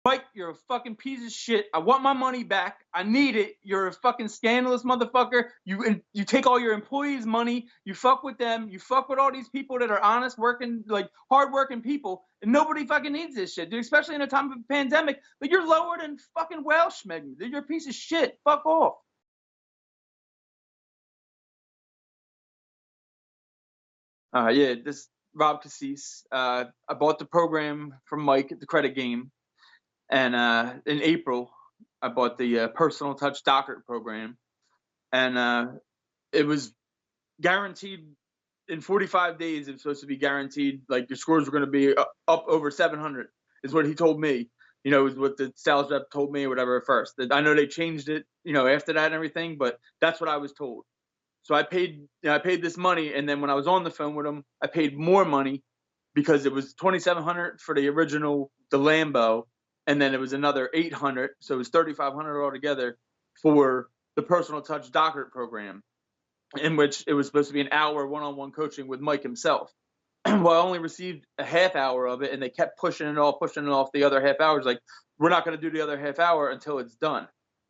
Mike, you're a fucking piece of shit. I want my money back. I need it. You're a fucking scandalous motherfucker. You take all your employees' money. You fuck with them. You fuck with all these people that are honest, working, like hardworking people, and nobody fucking needs this shit, dude. Especially in a time of a pandemic. Like you're lower than fucking Welsh, Megan. Dude, you're a piece of shit. Fuck off. Yeah, this Rob Cassis. I bought the program from Mike at the credit game, and in April, I bought the personal touch doctorate program, and it was guaranteed in 45 days. It was supposed to be guaranteed, like your scores were going to be up over 700, is what he told me. You know, is what the sales rep told me or whatever at first. I know they changed it, you know, after that and everything, but that's what I was told. So I paid this money, and then when I was on the phone with him, I paid more money because it was 2,700 for the original, the Lambo, and then it was another 800, so it was 3,500 altogether for the personal touch doctorate program, in which it was supposed to be an hour one-on-one coaching with Mike himself. Well, I only received a half hour of it, and they kept pushing it off the other half hours. Like, we're not going to do the other half hour until it's done.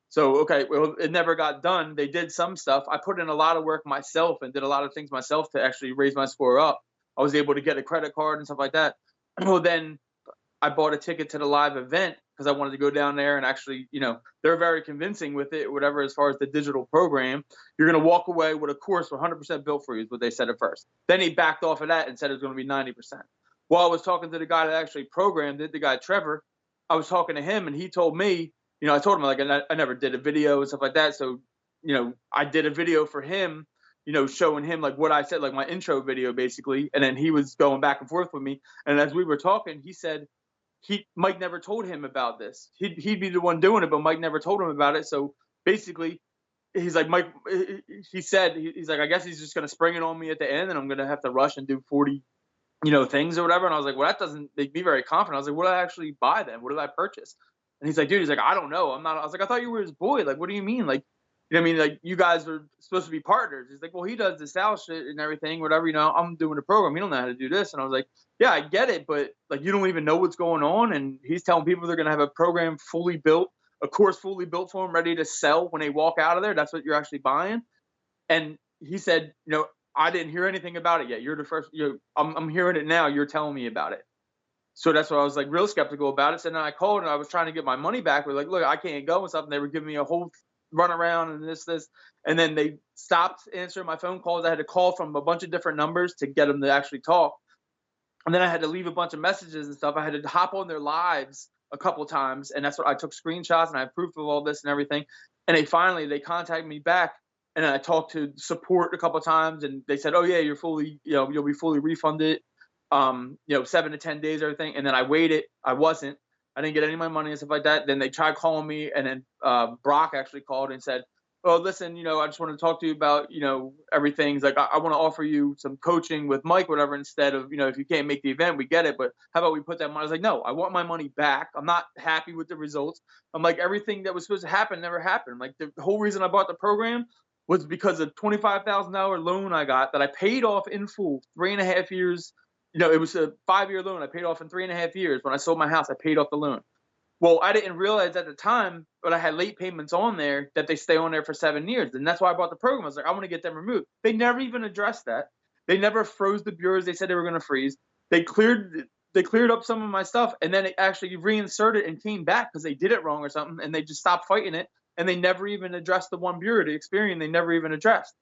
So, okay, well, it never got done. They did some stuff. I put in a lot of work myself and did a lot of things myself to actually raise my score up. I was able to get a credit card and stuff like that. Well, then I bought a ticket to the live event because I wanted to go down there and actually, you know, they're very convincing with it, whatever, as far as the digital program. You're going to walk away with a course 100% built for you, is what they said at first. Then he backed off of that and said it was going to be 90%. While I was talking to the guy that actually programmed it, the guy Trevor, I was talking to him and he told me, you know, I told him, like, I never did a video and stuff like that. So, you know, I did a video for him, you know, showing him like what I said, like my intro video basically. And then he was going back and forth with me. And as we were talking, he said, Mike never told him about this. He'd be the one doing it, but Mike never told him about it. So basically, he's like, Mike. He said he's like, I guess he's just gonna spring it on me at the end, and I'm gonna have to rush and do 40, you know, things or whatever. And I was like, well, that doesn't make me very confident. I was like, what did I actually buy then? What did I purchase? And he's like, dude, he's like, I don't know. I'm not. I was like, I thought you were his boy. Like, what do you mean? Like, you know what I mean? Like, you guys are supposed to be partners. He's like, well, he does the sales shit and everything, whatever. You know, I'm doing the program. He don't know how to do this. And I was like, yeah, I get it, but like, you don't even know what's going on. And he's telling people they're gonna have a program fully built, a course fully built for them, ready to sell when they walk out of there. That's what you're actually buying. And he said, you know, I didn't hear anything about it yet. You're the first. You know, I'm hearing it now. You're telling me about it. So that's why I was like real skeptical about it. So then I called and I was trying to get my money back. We're like, look, I can't go and stuff. And they were giving me a whole run around and this. And then they stopped answering my phone calls. I had to call from a bunch of different numbers to get them to actually talk. And then I had to leave a bunch of messages and stuff. I had to hop on their lives a couple times. And that's what I took screenshots and I have proof of all this and everything. And they contacted me back. And then I talked to support a couple times and they said, oh yeah, you'll be fully refunded, you know, 7 to 10 days, everything. And then I waited. I didn't get any of my money and stuff like that. Then they tried calling me, and then Brock actually called and said, "Oh, listen, you know, I just want to talk to you about, you know, everything. He's like, I want to offer you some coaching with Mike, whatever. Instead of, you know, if you can't make the event, we get it, but how about we put that money?" I was like, "No, I want my money back. I'm not happy with the results. I'm like, everything that was supposed to happen never happened. Like the whole reason I bought the program was because of $25,000 loan I got that I paid off in full, 3.5 years. You know, it was a 5-year loan. I paid off in 3.5 years. When I sold my house, I paid off the loan. Well, I didn't realize at the time, but I had late payments on there that they stay on there for 7 years. And that's why I bought the program. I was like, I want to get them removed. They never even addressed that. They never froze the bureaus. They said they were going to freeze. They cleared up some of my stuff, and then it actually reinserted and came back because they did it wrong or something, and they just stopped fighting it. And they never even addressed the one bureau, the Experian. They never even addressed.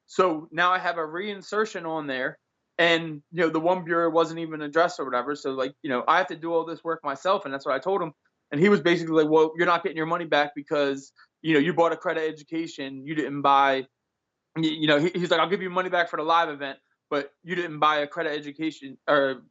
So now I have a reinsertion on there, and you know the one bureau wasn't even addressed or whatever. So like, you know, I have to do all this work myself, and that's what I told him. And he was basically like, well, you're not getting your money back because, you know, you bought a credit education, you didn't buy, you know, he's like, I'll give you money back for the live event, but you didn't buy a credit education or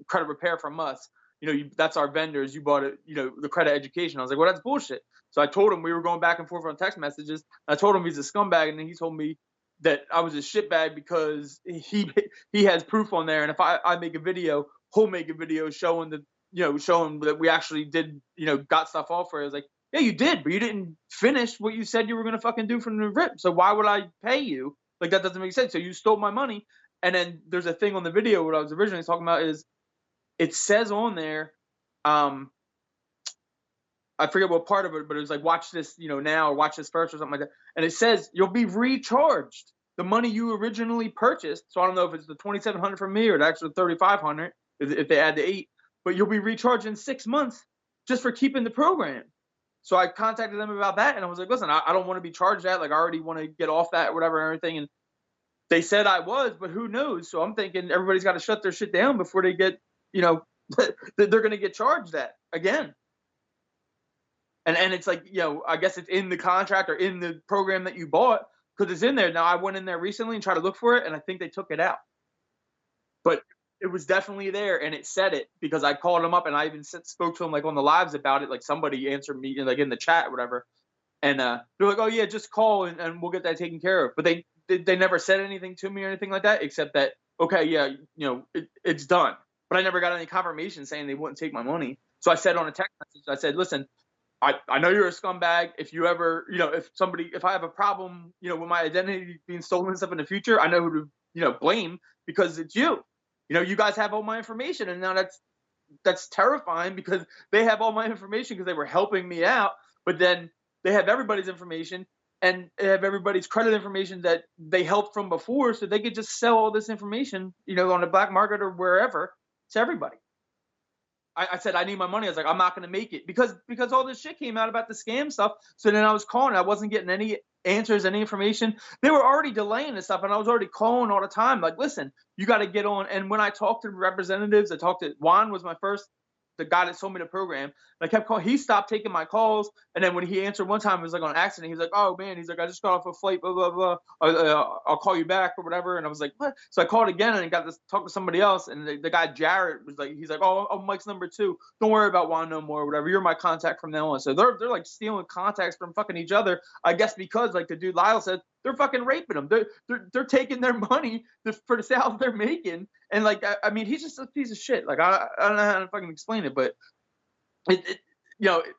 credit repair from us. You know, that's our vendors. You bought it, you know, the credit education. I was like, well, that's bullshit. So I told him, we were going back and forth on text messages. I told him he's a scumbag, and then he told me that I was a shitbag because he has proof on there, and if I make a video, he'll make a video showing that, you know, showing that we actually did, you know, got stuff off for it. I was like, yeah, you did, but you didn't finish what you said you were gonna fucking do from the rip. So why would I pay you? Like, that doesn't make sense. So you stole my money. And then there's a thing on the video what I was originally talking about is it says on there, um, I forget what part of it, but it was like, watch this, now, or watch this first or something like that. And it says you'll be recharged the money you originally purchased. So I don't know if it's the 2,700 from me or the extra 3,500 if they add the 8, but you'll be recharged in 6 months just for keeping the program. So I contacted them about that, and I was like, listen, I don't want to be charged that. Like, I already want to get off that or whatever and everything. And they said I was, but who knows? So I'm thinking everybody's got to shut their shit down before they get, they're going to get charged that again. And it's like, I guess it's in the contract or in the program that you bought because it's in there. Now, I went in there recently and tried to look for it, and I think they took it out. But it was definitely there, and it said it because I called them up, and I even spoke to them like on the lives about it. Like somebody answered me like in the chat or whatever, and they're like, "Oh yeah, just call and we'll get that taken care of." But they never said anything to me or anything like that, except that, okay, yeah, it's done. But I never got any confirmation saying they wouldn't take my money. So I said on a text message, I said, listen, I know you're a scumbag. If you ever, if I have a problem, with my identity being stolen and stuff in the future, I know who to, blame because it's you. You guys have all my information, and now that's terrifying because they have all my information because they were helping me out, but then they have everybody's information and they have everybody's credit information that they helped from before, so they could just sell all this information, on the black market or wherever to everybody. I said I need my money. I was like, I'm not going to make it because all this shit came out about the scam stuff. So then I was calling. I wasn't getting any answers, any information. They were already delaying this stuff, and I was already calling all the time. Like, listen, you got to get on. And when I talked to representatives, I talked to Juan was the guy that sold me the program. And I kept calling. He stopped taking my calls. And then when he answered one time, it was like on accident. He was like, oh, man. He's like, I just got off a flight, blah, blah, blah. I'll call you back or whatever. And I was like, what? So I called again and got to talk to somebody else. And the guy, Jared, was like, he's like, oh, Mike's number 2. Don't worry about Juan no more or whatever. You're my contact from now on. So they're like stealing contacts from fucking each other. I guess because, like the dude Lyle said, they're fucking raping them. They're taking their money for the sales they're making. And like, I mean, he's just a piece of shit. Like, I don't know how to fucking explain it, but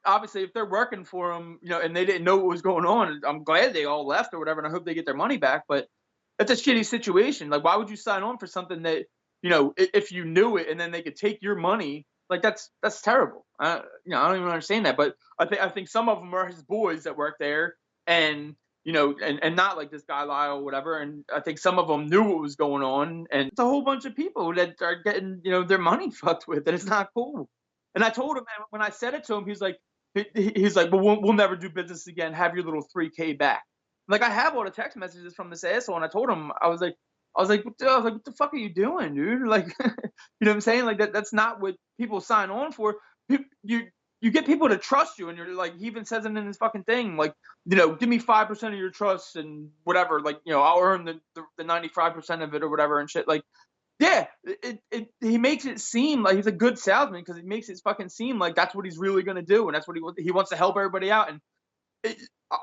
obviously if they're working for them, and they didn't know what was going on, I'm glad they all left or whatever. And I hope they get their money back, but that's a shitty situation. Like, why would you sign on for something that, if you knew it and then they could take your money, like that's terrible. I don't even understand that, but I think some of them are his boys that work there and, and not like this guy Lyle or whatever. And I think some of them knew what was going on, and it's a whole bunch of people that are getting, their money fucked with, and it's not cool. And I told him, man, when I said it to him, he's like, well, we'll never do business again. Have your little $3K back. Like, I have all the text messages from this asshole, and I told him, I was like, what the fuck are you doing, dude? Like, you know what I'm saying? Like that's not what people sign on for. You get people to trust you, and you're like, he even says it in his fucking thing, like, give me 5% of your trust and whatever, like, I'll earn the 95% of it or whatever and shit. Like, yeah, he makes it seem like he's a good salesman because he makes it fucking seem like that's what he's really gonna do, and that's what he wants to help everybody out. And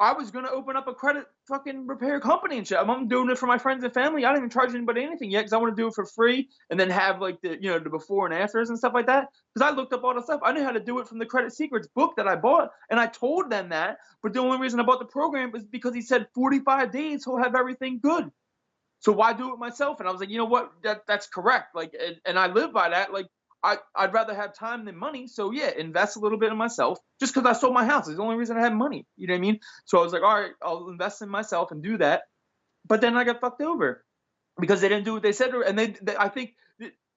I was gonna open up a credit fucking repair company and shit. I'm doing it for my friends and family. I don't even charge anybody anything yet because I want to do it for free and then have like the the before and afters and stuff like that. Because I looked up all the stuff. I knew how to do it from the Credit Secrets book that I bought, and I told them that. But the only reason I bought the program was because he said 45 days he'll have everything good. So why do it myself? And I was like, you know what? That's correct. Like, and I live by that. Like, I'd rather have time than money. So yeah, invest a little bit in myself. Just because I sold my house is the only reason I had money. You know what I mean? So I was like, all right, I'll invest in myself and do that. But then I got fucked over because they didn't do what they said. And they I think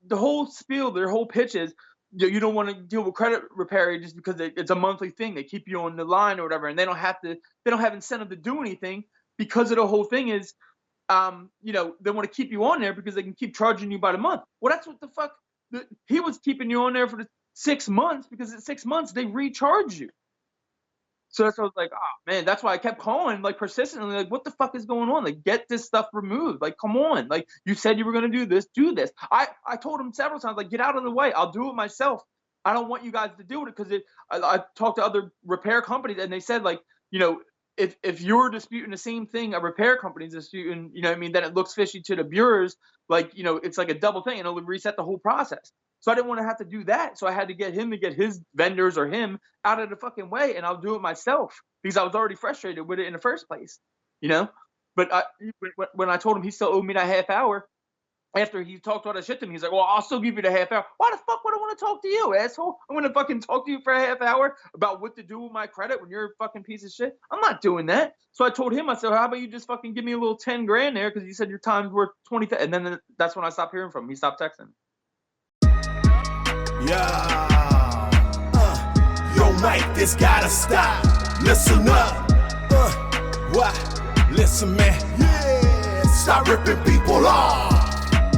the whole spiel, their whole pitch is, you don't want to deal with credit repair just because it's a monthly thing. They keep you on the line or whatever, and they don't have incentive to do anything because of the whole thing is, they want to keep you on there because they can keep charging you by the month. Well, that's what the fuck. He was keeping you on there for the 6 months because at 6 months they recharge you. So that's what I was like, oh man, that's why I kept calling like persistently, like, what the fuck is going on? Like, get this stuff removed. Like, come on. Like, you said you were gonna do this, do this. I told him several times, like, get out of the way. I'll do it myself. I don't want you guys to do it because I talked to other repair companies and they said, like, if you're disputing the same thing a repair company's disputing, then it looks fishy to the bureaus. Like, it's like a double thing, and it'll reset the whole process. So I didn't want to have to do that. So I had to get him to get his vendors or him out of the fucking way, and I'll do it myself because I was already frustrated with it in the first place, But when I told him he still owed me that half hour, after he talked all that shit to me, he's like, well, I'll still give you the half hour. Why the fuck would I want to talk to you, asshole? I'm going to fucking talk to you for a half hour about what to do with my credit when you're a fucking piece of shit? I'm not doing that. So I told him, I said, how about you just fucking give me a little 10 grand there because you said your time's worth 20. And then that's when I stopped hearing from him. He stopped texting. Yo, Mike, this gotta stop. Listen up. What? Listen, man. Yeah. Stop ripping people off.